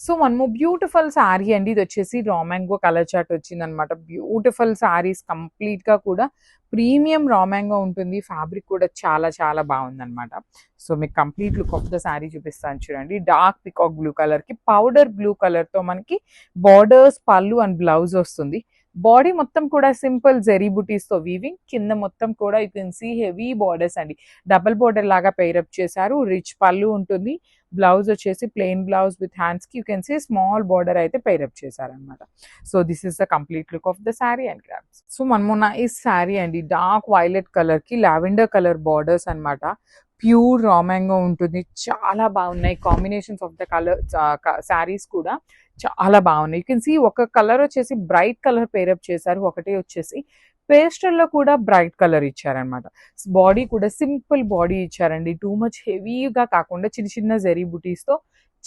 So మనము beautiful sari అండి. ఇది వచ్చేసి రా మ్యాంగో కలర్ చార్ట్ వచ్చిందనమాట. బ్యూటిఫుల్ శారీస్ కంప్లీట్‌గా కూడా ప్రీమియం రా మ్యాంగో ఉంటుంది. ఫ్యాబ్రిక్ కూడా చాలా చాలా బాగుందనమాట. సో మీకు complete look of the sari చూపిస్తాను చూడండి. డార్క్ పికాక్ బ్లూ కలర్‌కి పౌడర్ బ్లూ కలర్‌తో మనకి బార్డర్స్, పళ్ళు అండ్ బ్లౌజ్ వస్తుంది. బాడీ మొత్తం కూడా సింపుల్ జెరీ బుటీస్‌తో వీవింగ్. కింద మొత్తం కూడా you can see heavy borders అండి. డబుల్ బార్డర్ లాగా పెయిరప్ చేశారు. రిచ్ పళ్ళు ఉంటుంది. బ్లౌజ్ వచ్చేసి ప్లెయిన్ బ్లౌజ్ విత్ హ్యాండ్స్కి you can see small border అయితే పెయిరప్ చేశారనమాట. So this is the complete look of the sari and grabs. So మనము నైస్ శారీ అండి. డార్క్ వైలెట్ కలర్కి లావెండర్ కలర్ బార్డర్స్ అనమాట. ప్యూర్ రా మ్యాంగో ఉంటుంది. చాలా బాగున్నాయి combinations of the colour. Saris కూడా చాలా బాగున్నాయి. యూ కెన్ సీ ఒక కలర్ వచ్చేసి బ్రైట్ కలర్ పేరప్ చేశారు, ఒకటి వచ్చేసి పేస్టల్లో కూడా బ్రైట్ కలర్ ఇచ్చారనమాట. బాడీ కూడా సింపుల్ బాడీ ఇచ్చారండి. టూ మచ్ హెవీగా కాకుండా చిన్న చిన్న జెరీ బుటీస్తో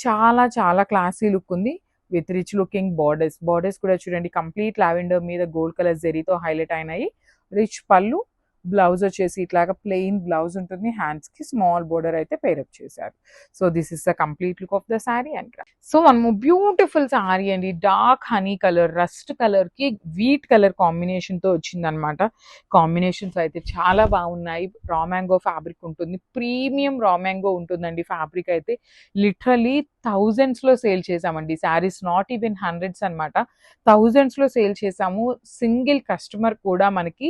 చాలా చాలా క్లాసీ లుక్ ఉంది with rich looking borders. Borders కూడా చూడండి కంప్లీట్ లావెండర్ మీద గోల్డ్ కలర్ జెరీతో హైలైట్ అయినాయి. రిచ్ పళ్ళు, బ్లౌజ్ వచ్చేసి ఇట్లాగా ప్లెయిన్ బ్లౌజ్ ఉంటుంది. హ్యాండ్స్కి స్మాల్ బోర్డర్ అయితే పేరప్ చేశారు. So this is the complete look of the sari and so మనము బ్యూటిఫుల్ శారీ అండి. డార్క్ హనీ కలర్, రస్ట్ కలర్కి వీట్ కలర్ కాంబినేషన్తో వచ్చిందనమాట. కాంబినేషన్స్ అయితే చాలా బాగున్నాయి. రా మ్యాంగో ఫ్యాబ్రిక్ ఉంటుంది. ప్రీమియం రా మ్యాంగో ఉంటుందండి. ఫ్యాబ్రిక్ అయితే లిటరలీ థౌజండ్స్లో సేల్ చేసామండి. శారీస్ నాట్ ఈవెన్ హండ్రెడ్స్ అనమాట. థౌజండ్స్లో సేల్ చేసాము. సింగిల్ కస్టమర్ కూడా మనకి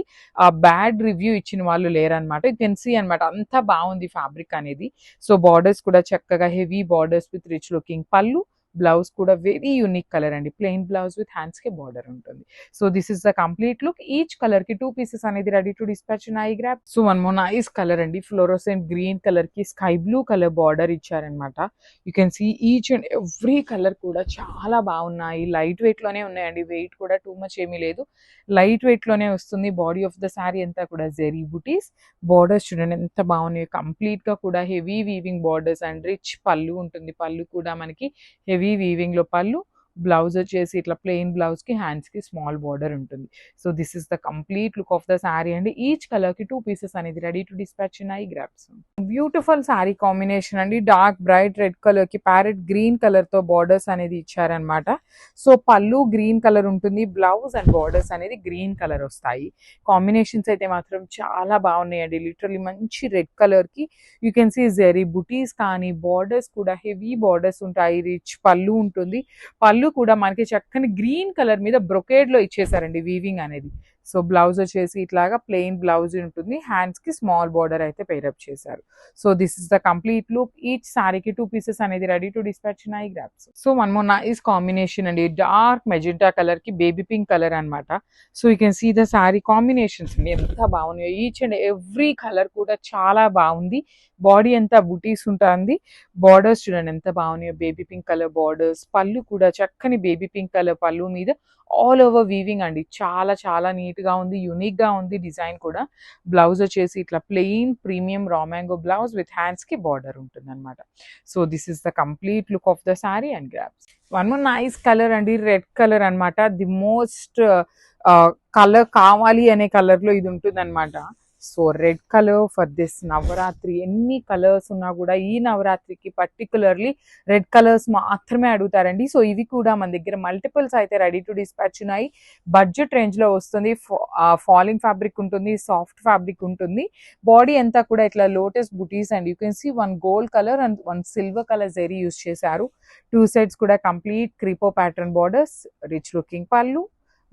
బ్యాడ్ రివ్యూ ఇచ్చిన వాళ్ళు లేరనమాట. యూ కెన్ సీ అనమాట అంతా బాగుంది ఫ్యాబ్రిక్ అనేది. సో బార్డర్స్ కూడా చక్కగా heavy borders with rich looking pallu, blouse కూడా వెరీ యూనిక్ కలర్ అండి. ప్లెయిన్ బ్లౌజ్ విత్ హ్యాండ్స్కి బార్డర్ ఉంటుంది. So this is the complete look. Each colour కి 2 పీసెస్ అనేది రెడీ టు డిస్పాచ్ ఉన్నాయి. Grab. So one more nice colour అండి. Fluorescent green colour కి sky blue colour border ఇచ్చారనమాట. You can see each and every colour కూడా చాలా బాగున్నాయి. Light weight లోనే ఉన్నాయండి. వెయిట్ కూడా టూ మచ్ ఏమీ లేదు. లైట్ వెయిట్ లోనే వస్తుంది. బాడీ ఆఫ్ ద శారీ అంతా కూడా జెరీ బుటీస్. బార్డర్స్ చూడండి ఎంత బాగున్నాయి. కంప్లీట్ గా కూడా heavy weaving borders and rich pallu ఉంటుంది. పళ్ళు కూడా మనకి హెవీ వీవింగ్ లో పళ్ళు, బ్లౌజ్ వచ్చేసి ఇట్లా ప్లెయిన్ బ్లౌజ్ కి హ్యాండ్స్ కి స్మాల్ బార్డర్ ఉంటుంది. So this is the complete look of the sari అండి. ఈచ్ కలర్ కి 2 పీసెస్ అనేది రెడీ టు డిస్పాచ్ ఉన్నాయి. గ్రాప్స్. బ్యూటిఫుల్ శారీ కాంబినేషన్ అండి. డార్క్ బ్రైట్ రెడ్ కలర్ కి ప్యారెట్ గ్రీన్ కలర్ తో బార్డర్స్ అనేది ఇచ్చారనమాట. సో పళ్ళు గ్రీన్ కలర్ ఉంటుంది. బ్లౌజ్ అండ్ బార్డర్స్ అనేది గ్రీన్ కలర్ వస్తాయి. కాంబినేషన్స్ అయితే మాత్రం చాలా బాగున్నాయండి. లిటరలీ మంచి రెడ్ కలర్ కి యూ కెన్ సీ జెరీ బుటీస్ కానీ బార్డర్స్ కూడా హెవీ బార్డర్స్ ఉంటాయి. రిచ్ పళ్ళు ఉంటుంది. పళ్ళు కూడా మనకి చక్కని గ్రీన్ కలర్ మీద బ్రొకేడ్ లో ఇచ్చేసారండి వీవింగ్ అనేది. సో బ్లౌజ్ వచ్చేసి ఇట్లాగా ప్లెయిన్ బ్లౌజ్ ఉంటుంది. హ్యాండ్స్ కి స్మాల్ బార్డర్ అయితే పేరప్ చేశారు. So this is the complete look. Each సారీకి 2 పీసెస్ అనేది రెడీ టు డిస్పాచ్ ఉన్నాయి. గ్రాప్స్. So one more nice combination అండి. డార్క్ మెజెంటా కలర్ కి బేబీ పింక్ కలర్ అనమాట. So you can see the sari combinations అండి ఎంత బాగున్నాయో. ఈచ్ అండ్ ఎవ్రీ కలర్ కూడా చాలా బాగుంది. బాడీ అంతా బుటీస్ ఉంటుంది. బార్డర్స్ చూడండి ఎంత బాగున్నాయో. బేబీ పింక్ కలర్ బార్డర్స్, పళ్ళు కూడా చక్కని బేబీ పింక్ కలర్ పళ్ళు మీద ఆల్ ఓవర్ వీవింగ్ అండి. చాలా చాలా నీట్ గా ఉంది. యూనిక్ గా ఉంది డిజైన్ కూడా. బ్లౌజ్ వచ్చేసి ఇట్లా plain premium raw mango blouse with hands కి బార్డర్ ఉంటుంది అనమాట. So this is the complete look of the sari and grabs. One more nice colour అండి. రెడ్ కలర్ అనమాట. ది మోస్ట్ కలర్ కావాలి అనే కలర్ లో ఇది ఉంటుంది అనమాట. So red colour for this Navratri. ఎన్ని కలర్స్ ఉన్నా కూడా ఈ నవరాత్రికి పర్టికులర్లీ రెడ్ కలర్స్ మాత్రమే అడుగుతారండి. సో ఇవి కూడా మన దగ్గర మల్టిపుల్స్ అయితే రెడీ టు డిస్పాచ్ ఉన్నాయి. బడ్జెట్ రేంజ్ లో వస్తుంది. ఫాలింగ్ ఫ్యాబ్రిక్ ఉంటుంది. సాఫ్ట్ ఫ్యాబ్రిక్ ఉంటుంది. బాడీ అంతా కూడా ఇట్లా lotus butis and you can see 1 gold colour and 1 silver colour zari use చేశారు. 2 సైడ్స్ కూడా కంప్లీట్ క్రీపో pattern borders, rich looking pallu,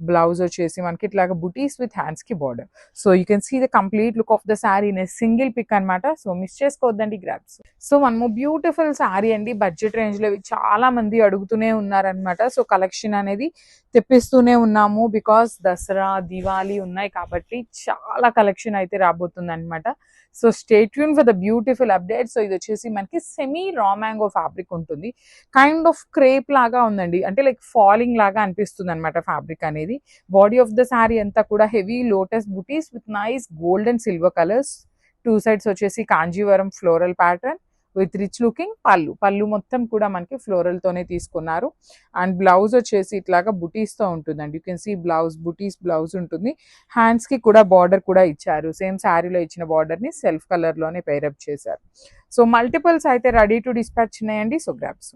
blouse వచ్చేసి మనకి ఇట్లాగా బుటీస్ విత్ హ్యాండ్స్ కి border. So you can see the complete look of the sari in single pick అనమాట. So miss చేసుకోవద్దండి. గ్రాప్స్. సో మనము బ్యూటిఫుల్ శారీ అండి. బడ్జెట్ రేంజ్ లో చాలా మంది అడుగుతూనే ఉన్నారనమాట. సో కలెక్షన్ అనేది తెప్పిస్తూనే ఉన్నాము. బికాస్ దసరా, దివాళీ ఉన్నాయి కాబట్టి చాలా కలెక్షన్ అయితే రాబోతుంది అనమాట. So stay tune for the beautiful update. So ఇది వచ్చేసి మనకి సెమీ రా మ్యాంగో ఫ్యాబ్రిక్ ఉంటుంది. కైండ్ ఆఫ్ క్రేప్ లాగా ఉందండి. అంటే లైక్ ఫాలింగ్ లాగా అనిపిస్తుంది అనమాట ఫ్యాబ్రిక్ అనేది. బాడీ ఆఫ్ ద శారీ అంతా కూడా హెవీ లోటస్ బుటీస్ with nice gold and silver colours. 2 sides వచ్చేసి Kanjivaram floral pattern with rich looking pallu. పళ్ళు మొత్తం కూడా మనకి ఫ్లోరల్ తోనే తీసుకున్నారు. అండ్ బ్లౌజ్ వచ్చేసి ఇట్లాగా బుటీస్ తో ఉంటుందండి. You can see blouse buttis blouse ఉంటుంది. హ్యాండ్స్ కి కూడా బార్డర్ కూడా ఇచ్చారు. సేమ్ శారీలో ఇచ్చిన బార్డర్ ని సెల్ఫ్ కలర్ లోనే పేరప్ చేశారు. సో మల్టిపుల్స్ అయితే రెడీ టు డిస్పాచ్ ఉన్నాయండి. So grasp.